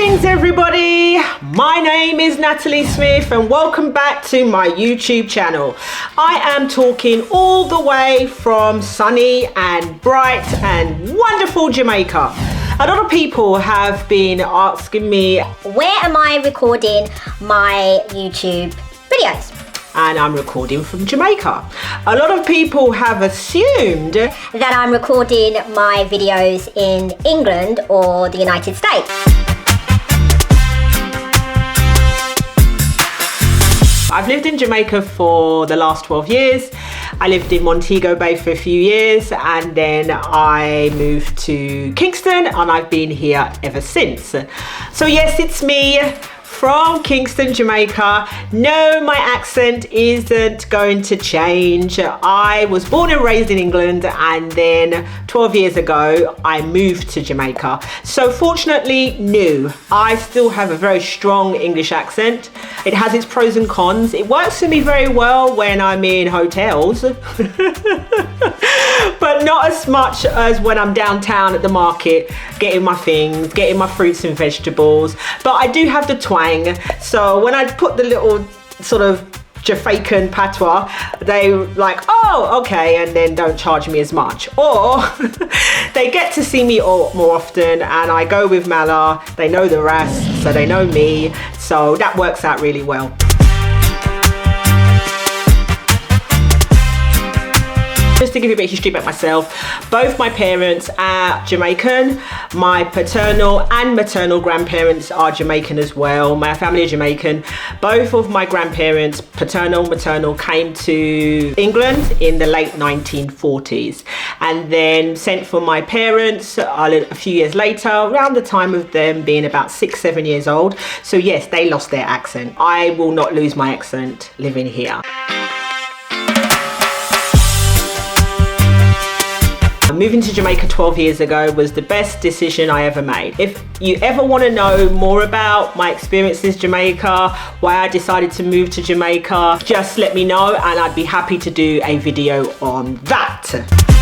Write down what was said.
Greetings everybody, my name is Natalie Smith and welcome back to my YouTube channel. I am talking all the way from sunny and bright and wonderful Jamaica. A lot of people have been asking me, where am I recording my YouTube videos? And I'm recording from Jamaica. A lot of people have assumed that I'm recording my videos in England or the United States. I've lived in Jamaica for the last 12 years. I lived in Montego Bay for a few years and then I moved to Kingston and I've been here ever since. So yes, it's me from Kingston, Jamaica. No, my accent isn't going to change. I was born and raised in England and then 12 years ago I moved to Jamaica. So fortunately, no, I still have a very strong English accent. It has its pros and cons. It works for me very well when I'm in hotels, but not as much as when I'm downtown at the market, getting my things, getting my fruits and vegetables. But I do have the twang. So when I put the little sort of Jamaican patois, they like, oh, okay, and then don't charge me as much. Or they get to see me more often and I go with Mala, they know the rest, so they know me. So that works out really well. Just to give you a bit of history about myself, both my parents are Jamaican. My paternal and maternal grandparents are Jamaican as well. My family is Jamaican. Both of my grandparents, paternal and maternal, came to England in the late 1940s and then sent for my parents a few years later, around the time of them being about 6-7 years old. So yes, they lost their accent. I will not lose my accent living here. Moving to Jamaica 12 years ago was the best decision I ever made. If you ever want to know more about my experiences in Jamaica, why I decided to move to Jamaica, just let me know and I'd be happy to do a video on that.